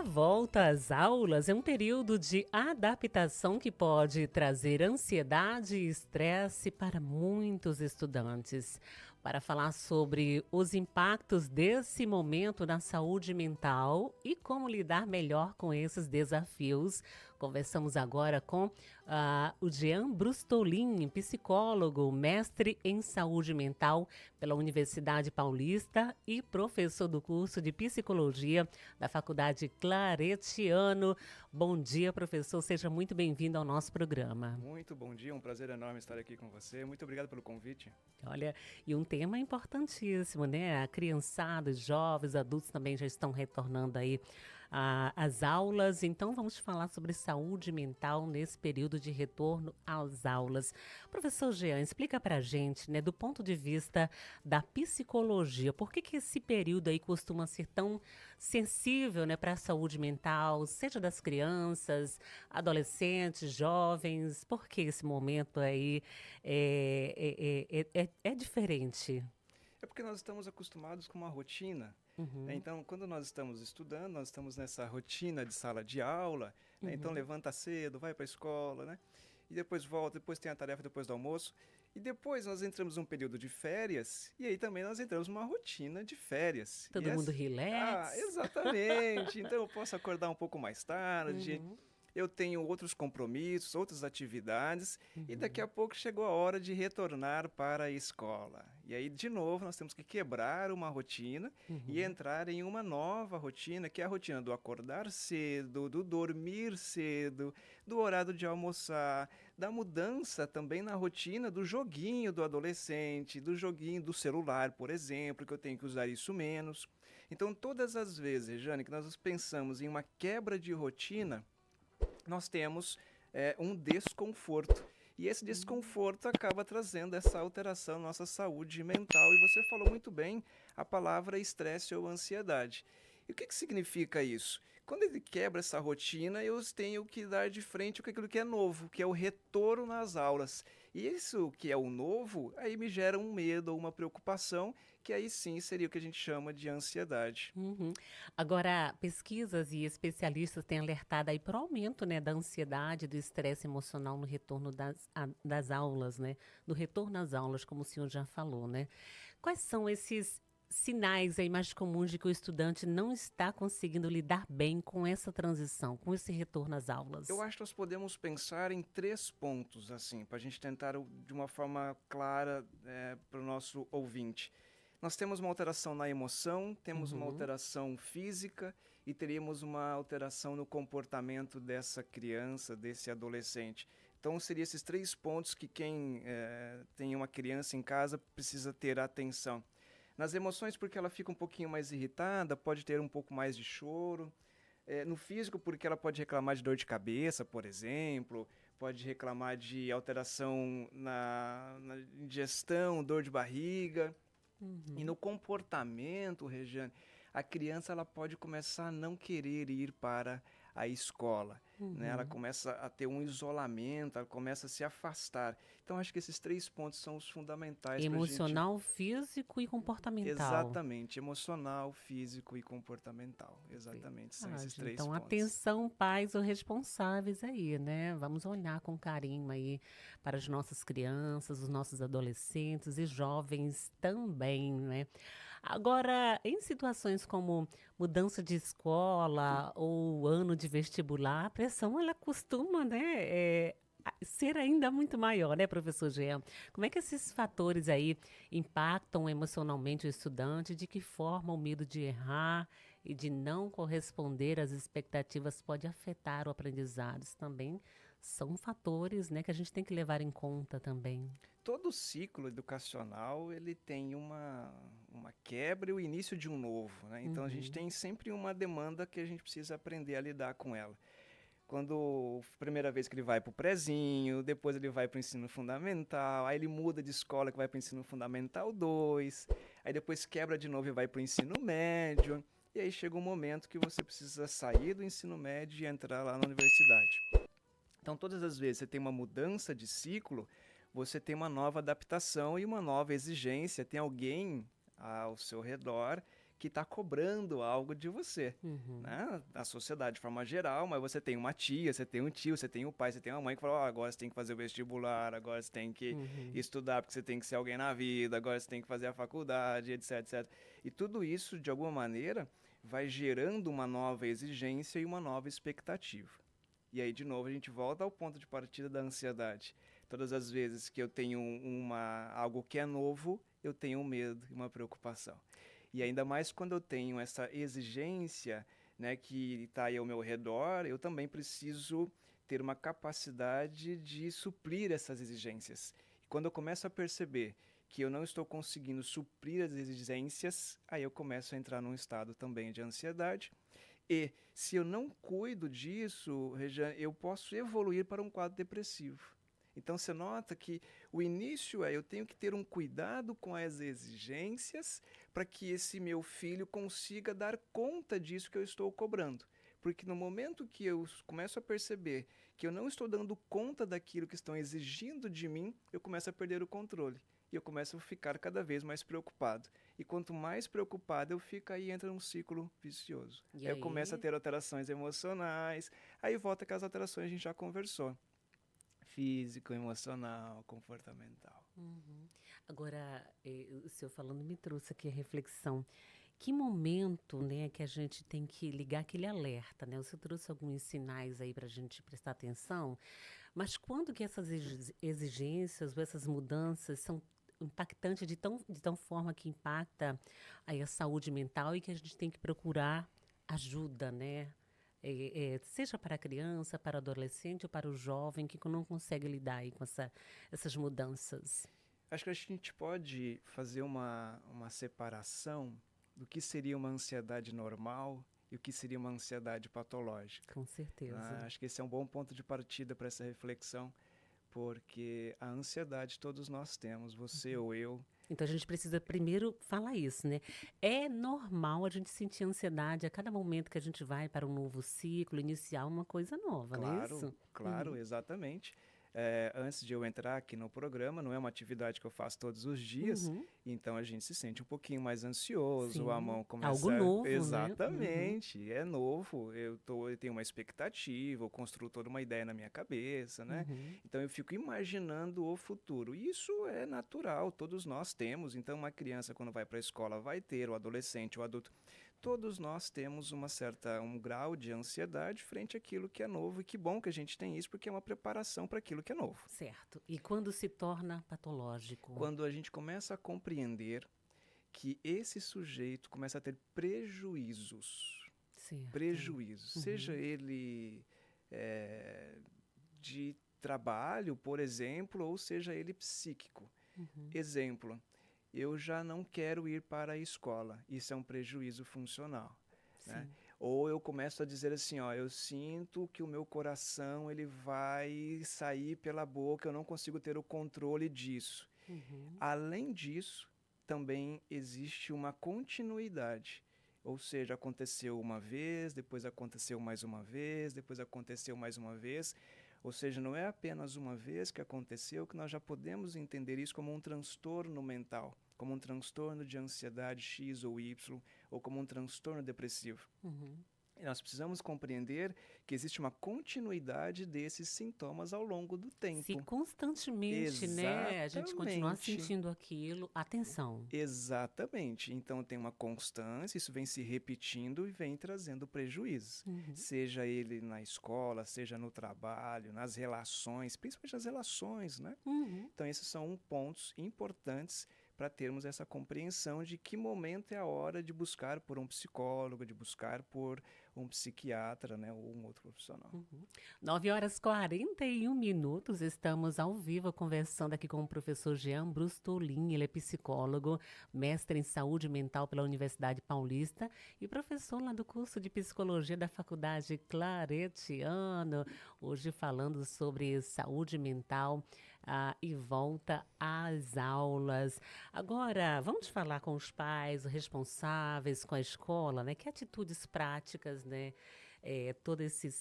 volta às aulas é um período de adaptação que pode trazer ansiedade e estresse para muitos estudantes. Para falar sobre os impactos desse momento na saúde mental e como lidar melhor com esses desafios, conversamos agora com o Jean Brustolin, psicólogo, mestre em saúde mental pela Universidade Paulista e professor do curso de psicologia da Faculdade Claretiano. Bom dia, professor. Seja muito bem-vindo ao nosso programa. Muito bom dia, um prazer enorme estar aqui com você. Muito obrigado pelo convite. Olha, e um tema importantíssimo, né? A criançada, os jovens, adultos também já estão retornando aí às aulas. Então, vamos falar sobre saúde mental nesse período de retorno às aulas. Professor Jean, explica pra gente, né, do ponto de vista da psicologia, por que esse período aí costuma ser tão sensível, né, para a saúde mental, seja das crianças, adolescentes, jovens? Por que esse momento aí é diferente? É porque nós estamos acostumados com uma rotina, né? Uhum, Então, quando nós estamos estudando, nós estamos nessa rotina de sala de aula, né? Então, uhum. levanta cedo, vai para a escola, né? E depois volta, depois tem a tarefa depois do almoço. E depois nós entramos num período de férias, e aí também nós entramos numa rotina de férias. Todo mundo relax. Exatamente. Então eu posso acordar um pouco mais tarde, Uhum, eu tenho outros compromissos, outras atividades, e daqui uhum, a pouco chegou a hora de retornar para a escola. E aí, de novo, nós temos que quebrar uma rotina e uhum. entrar em uma nova rotina, que é a rotina do acordar cedo, do dormir cedo, do horário de almoçar, da mudança também na rotina do joguinho do adolescente, do joguinho do celular, por exemplo, que eu tenho que usar isso menos. Então, todas as vezes, Jane, que nós pensamos em uma quebra de rotina, nós temos um desconforto. E esse Hum. desconforto acaba trazendo essa alteração na nossa saúde mental. E você falou muito bem a palavra estresse ou ansiedade. E o que significa isso? Quando ele quebra essa rotina, eu tenho que dar de frente com aquilo que é novo, que é o retorno nas aulas. E isso que é o novo, aí me gera um medo ou uma preocupação, que aí sim seria o que a gente chama de ansiedade. Uhum. Agora, pesquisas e especialistas têm alertado aí para o aumento, né, da ansiedade, do estresse emocional no retorno das aulas, né? Do retorno às aulas, como o senhor já falou, né? Quais são esses sinais aí mais comuns de que o estudante não está conseguindo lidar bem com essa transição, com esse retorno às Eu aulas? acho que nós podemos pensar em três pontos, assim, para a gente tentar de uma forma clara para o nosso ouvinte. Nós temos uma alteração na emoção, temos uma Uhum, alteração física e teríamos uma alteração no comportamento dessa criança, desse adolescente. Então, seriam esses três pontos que quem tem uma criança em casa precisa ter atenção. Nas emoções, porque ela fica um pouquinho mais irritada, pode ter um pouco mais de choro. No físico, porque ela pode reclamar de dor de cabeça, por exemplo, pode reclamar de alteração na digestão, dor de barriga. E no uhum, comportamento, Regiane, a criança ela pode começar a não querer ir para a escola, né? Ela uhum. começa a ter um isolamento, ela começa a se afastar. Então, acho que esses três pontos são os fundamentais para a gente. Emocional, físico e comportamental. Exatamente, emocional, físico e comportamental. Exatamente, são esses Verdade. três Então, pontos. atenção, pais ou responsáveis aí, né? Vamos olhar com carinho aí para as nossas crianças, os nossos adolescentes e jovens também, né? Agora, em situações como mudança de escola ou ano de vestibular, a pressão ela costuma, né, ser ainda muito maior, né, professor Jean? Como é que esses fatores aí impactam emocionalmente o estudante? De que forma o medo de errar e de não corresponder às expectativas pode afetar o aprendizado? Isso também são fatores, né, que a gente tem que levar em conta também. Todo ciclo educacional ele tem uma quebra e o início de um novo, né? Então a gente Uhum, tem sempre uma demanda que a gente precisa aprender a lidar com ela. Quando primeira vez que ele vai para o prezinho, depois ele vai para o ensino fundamental, aí ele muda de escola que vai para o ensino fundamental 2, aí depois quebra de novo e vai para o ensino médio, e aí chega um momento que você precisa sair do ensino médio e entrar lá na universidade. Então, todas as vezes você tem uma mudança de ciclo, você tem uma nova adaptação e uma nova exigência, tem alguém ao seu redor que está cobrando algo de você, Uhum. né? A sociedade de forma geral, mas você tem uma tia, você tem um tio, você tem um pai, você tem uma mãe que fala, ó, agora você tem que fazer o vestibular, agora você tem que Uhum. estudar porque você tem que ser alguém na vida, agora você tem que fazer a faculdade, etc, etc. E tudo isso, de alguma maneira, vai gerando uma nova exigência e uma nova expectativa. E aí, de novo, a gente volta ao ponto de partida da ansiedade. Todas as vezes que eu tenho algo que é novo, eu tenho um medo e uma preocupação. E ainda mais quando eu tenho essa exigência, né, que está aí ao meu redor, eu também preciso ter uma capacidade de suprir essas exigências. E quando eu começo a perceber que eu não estou conseguindo suprir as exigências, aí eu começo a entrar num estado também de ansiedade. E se eu não cuido disso, Regiane, eu posso evoluir para um quadro depressivo. Então você nota que o início eu tenho que ter um cuidado com as exigências para que esse meu filho consiga dar conta disso que eu estou cobrando. Porque no momento que eu começo a perceber que eu não estou dando conta daquilo que estão exigindo de mim, eu começo a perder o controle. E eu começo a ficar cada vez mais preocupado. E quanto mais preocupado eu fico, aí entra um ciclo vicioso. E Aí eu começo a aí? ter alterações emocionais, aí volta aquelas alterações que a gente já conversou. Físico, emocional, comportamental. Uhum. Agora, o senhor falando me trouxe aqui a reflexão. Que momento, né, que a gente tem que ligar aquele alerta, né? O senhor trouxe alguns sinais aí para a gente prestar atenção, mas quando que essas exigências ou essas mudanças são impactantes de tão forma que impacta aí a saúde mental e que a gente tem que procurar ajuda, né? Seja para a criança, para o adolescente ou para o jovem que não consegue lidar aí com essas mudanças. Acho que a gente pode fazer uma separação do que seria uma ansiedade normal e o que seria uma ansiedade patológica. Com certeza. Acho que esse é um bom ponto de partida para essa reflexão, porque a ansiedade todos nós temos, você ou eu. Então a gente precisa primeiro falar isso, né? É normal a gente sentir ansiedade a cada momento que a gente vai para um novo ciclo, iniciar uma coisa nova, não é Claro, isso? claro, Uhum. exatamente. Antes de eu entrar aqui no programa, não é uma atividade que eu faço todos os dias, Uhum. então a gente se sente um pouquinho mais ansioso, a Sim. mão Algo começa. novo, né? Uhum. Exatamente, é novo, eu tenho uma expectativa, eu construo toda uma ideia na minha cabeça, né? Uhum. Então eu fico imaginando o futuro. Isso é natural, todos nós temos. Então, uma criança, quando vai para a escola, vai ter, o adolescente, o adulto. Todos nós temos um grau de ansiedade frente àquilo que é novo, e que bom que a gente tem isso, porque é uma preparação para aquilo que é novo. Certo. E quando se torna patológico? Quando a gente começa a compreender que esse sujeito começa a ter prejuízos, Certo. seja Uhum. ele eh, de trabalho, por exemplo, ou seja ele psíquico. Uhum. Exemplo, eu já não quero ir para a escola. Isso é um prejuízo funcional, né? Sim. Ou eu começo a dizer assim, ó, eu sinto que o meu coração ele vai sair pela boca, eu não consigo ter o controle disso. Uhum. Além disso, também existe uma continuidade. Ou seja, aconteceu uma vez, depois aconteceu mais uma vez, depois aconteceu mais uma vez. Ou seja, não é apenas uma vez que aconteceu que nós já podemos entender isso como um transtorno mental, como um transtorno de ansiedade X ou Y, ou como um transtorno depressivo. Uhum. E nós precisamos compreender que existe uma continuidade desses sintomas ao longo do Se tempo. constantemente, né, a gente continuar Exatamente. sentindo aquilo, atenção. Exatamente. Então tem uma constância, isso vem se repetindo e vem trazendo prejuízos. Uhum. Seja ele na escola, seja no trabalho, nas relações, principalmente nas relações, né? Uhum. Então esses são pontos importantes para termos essa compreensão de que momento é a hora de buscar por um psicólogo, de buscar por um psiquiatra, né, ou um outro profissional. Uhum. 9h41, estamos ao vivo conversando aqui com o professor Jean Brustolin, ele é psicólogo, mestre em saúde mental pela Universidade Paulista e professor lá do curso de psicologia da Faculdade Claretiano, hoje falando sobre saúde mental e volta às aulas. Agora, vamos falar com os pais, os responsáveis, com a escola, né? Que atitudes práticas, né? Todo esse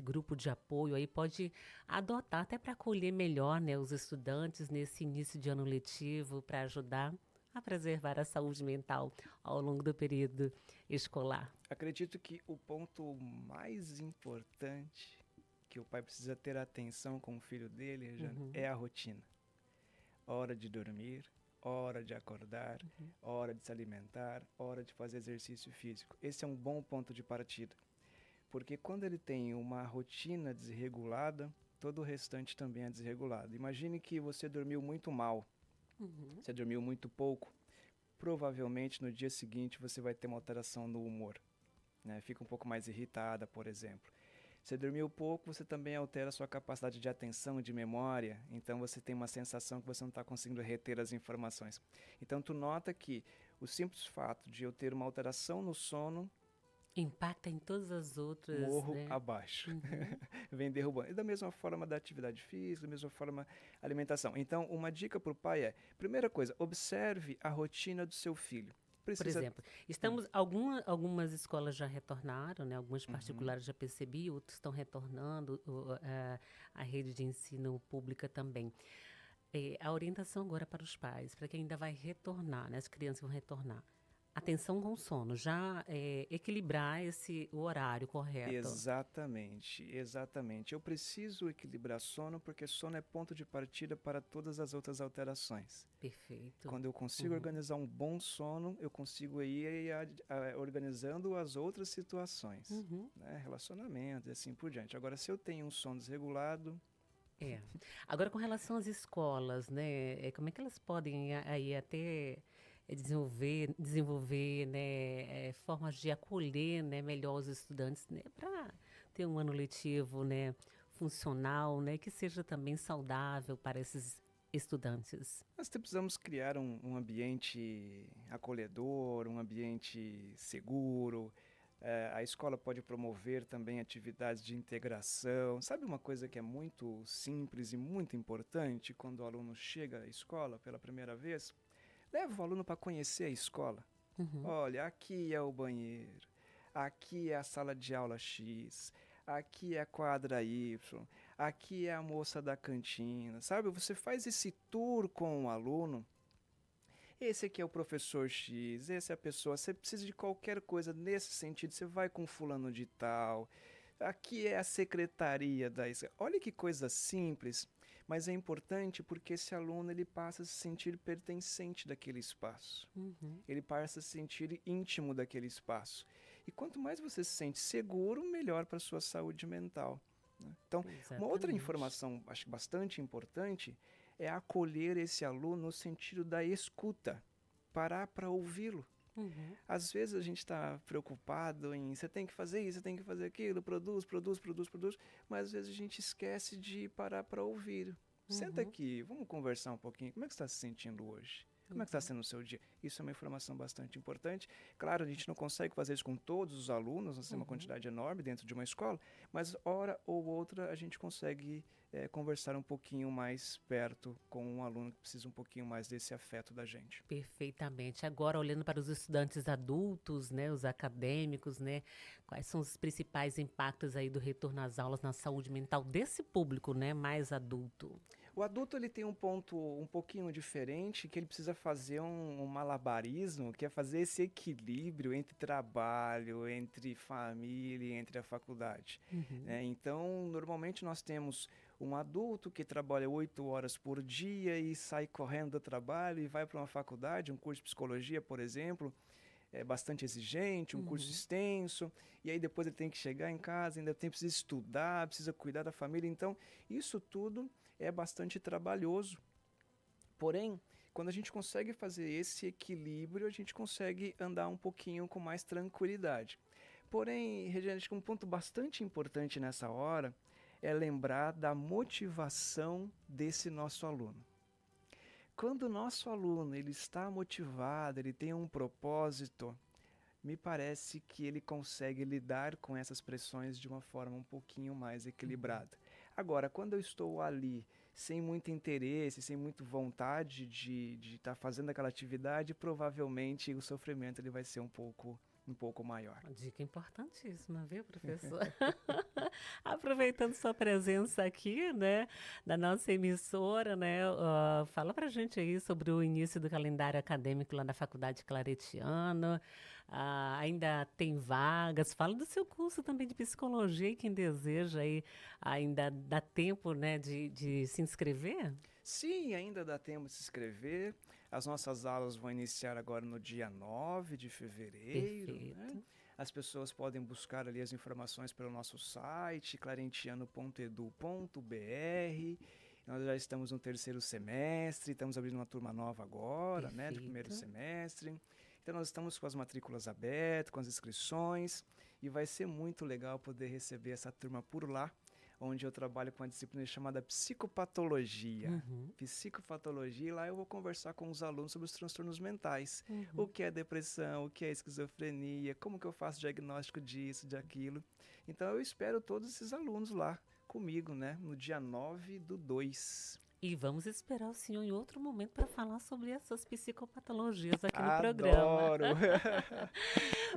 grupo de apoio aí pode adotar até para acolher melhor, né, os estudantes nesse início de ano letivo, para ajudar a preservar a saúde mental ao longo do período escolar? Acredito que o ponto mais importante que o pai precisa ter atenção com o filho dele, Rejane, Uhum, é a rotina. Hora de dormir, hora de acordar, uhum. hora de se alimentar, hora de fazer exercício físico. Esse é um bom ponto de partida, porque quando ele tem uma rotina desregulada, todo o restante também é desregulado. Imagine que você dormiu muito mal, Uhum. você dormiu muito pouco, provavelmente no dia seguinte você vai ter uma alteração no humor, né? Fica um pouco mais irritada, por exemplo. Você dormiu pouco, você também altera a sua capacidade de atenção, de memória, então você tem uma sensação que você não está conseguindo reter as informações. Então tu nota que o simples fato de eu ter uma alteração no sono, Impacta em todas as outras, morro né? abaixo, Uhum. vem derrubando. E da mesma forma da atividade física, da mesma forma alimentação. Então uma dica para o pai é, primeira coisa, observe a rotina do seu filho. Por Precisa... exemplo, Hum, algumas escolas já retornaram, né? Algumas uhum. particulares já percebi, outras estão retornando, a rede de ensino pública também. A orientação agora para os pais, para quem ainda vai retornar, né? As crianças vão retornar. Atenção com o sono, já equilibrar o horário correto. Exatamente, exatamente. Eu preciso equilibrar sono porque sono é ponto de partida para todas as outras alterações. Perfeito. Quando eu consigo Uhum, organizar um bom sono, eu consigo ir organizando as outras situações, uhum. né? Relacionamentos e assim por diante. Agora, se eu tenho um sono desregulado, É. Agora, com relação às escolas, né, como é que elas podem aí até desenvolver, né, formas de acolher, né, melhor os estudantes, né, para ter um ano letivo, né, funcional, né, que seja também saudável para esses estudantes. nós precisamos criar um ambiente acolhedor, um ambiente seguro. A escola pode promover também atividades de integração. Sabe uma coisa que é muito simples e muito importante quando o aluno chega à escola pela primeira vez? Leva o aluno para conhecer a escola. Uhum, Olha, aqui é o banheiro, aqui é a sala de aula X, aqui é a quadra Y, aqui é a moça da cantina. Sabe, você faz esse tour com o aluno. Esse aqui é o professor X, essa é a pessoa. Você precisa de qualquer coisa nesse sentido, você vai com fulano de tal. Aqui é a secretaria da escola. Olha que coisa simples, mas é importante porque esse aluno ele passa a se sentir pertencente daquele espaço. uhum, Ele passa a se sentir íntimo daquele espaço. E quanto mais você se sente seguro, melhor para a sua saúde mental, né? Então, uma outra exatamente. informação, acho bastante importante, é acolher esse aluno no sentido da escuta, parar para ouvi-lo. Uhum, Às vezes a gente está preocupado em você tem que fazer isso, você tem que fazer aquilo, produz, produz, produz, produz, mas às vezes a gente esquece de parar para ouvir. Senta uhum, aqui, vamos conversar um pouquinho. Como é que você está se sentindo hoje? Como é que está uhum, sendo o seu dia? Isso é uma informação bastante importante. Claro, a gente não consegue fazer isso com todos os alunos, nós temos uma uhum. quantidade enorme dentro de uma escola, mas hora ou outra a gente consegue conversar um pouquinho mais perto com um aluno que precisa um pouquinho mais desse afeto da gente. Perfeitamente. Agora, olhando para os estudantes adultos, né, os acadêmicos, né, quais são os principais impactos aí do retorno às aulas na saúde mental desse público, né, mais adulto? O adulto ele tem um ponto um pouquinho diferente, que ele precisa fazer um malabarismo, que é fazer esse equilíbrio entre trabalho, entre família, e entre a faculdade, Uhum, né? Então, normalmente nós temos um adulto que trabalha 8 horas por dia e sai correndo do trabalho e vai para uma faculdade, um curso de psicologia, por exemplo, é bastante exigente, um curso uhum, extenso, e aí depois ele tem que chegar em casa, ainda tem, precisa estudar, precisa cuidar da família. Então, isso tudo é bastante trabalhoso. Porém, quando a gente consegue fazer esse equilíbrio, a gente consegue andar um pouquinho com mais tranquilidade. Porém, Regiane, acho que um ponto bastante importante nessa hora é lembrar da motivação desse nosso aluno. Quando o nosso aluno ele está motivado, ele tem um propósito, me parece que ele consegue lidar com essas pressões de uma forma um pouquinho mais uhum. equilibrada. Agora, quando eu estou ali sem muito interesse, sem muita vontade de estar fazendo aquela atividade, provavelmente o sofrimento ele vai ser um pouco um pouco maior. Uma dica importantíssima, viu, professor? Aproveitando sua presença aqui, né, da nossa emissora, né, fala pra gente aí sobre o início do calendário acadêmico lá na Faculdade Claretiano. Ainda tem vagas? Fala do seu curso também de psicologia e quem deseja aí, ainda dá tempo, né, de se inscrever? Sim, ainda dá tempo de se inscrever. As nossas aulas vão iniciar agora no dia 9 de fevereiro, né? Perfeito. As pessoas podem buscar ali as informações pelo nosso site, clarentiano.edu.br. Nós já estamos no terceiro semestre, estamos abrindo uma turma nova agora, né, de primeiro Perfeito. semestre. Então nós estamos com as matrículas abertas, com as inscrições, e vai ser muito legal poder receber essa turma por lá, onde eu trabalho com uma disciplina chamada psicopatologia. Uhum, Psicopatologia, e lá eu vou conversar com os alunos sobre os transtornos mentais. O uhum. que é depressão, o que é esquizofrenia, como que eu faço diagnóstico disso, de aquilo. Então eu espero todos esses alunos lá comigo, né, no dia 9/2. E vamos esperar o senhor em outro momento para falar sobre essas psicopatologias aqui no programa. Adoro!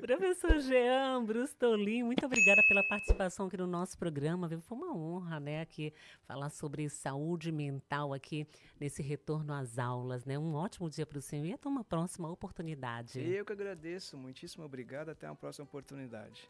Professor Jean Brustolin, muito obrigada pela participação aqui no nosso programa, viu? Foi uma honra, né, aqui falar sobre saúde mental aqui nesse retorno às aulas, né? Um ótimo dia para o senhor e até uma próxima oportunidade. Eu que agradeço, muitíssimo obrigado, até uma próxima oportunidade.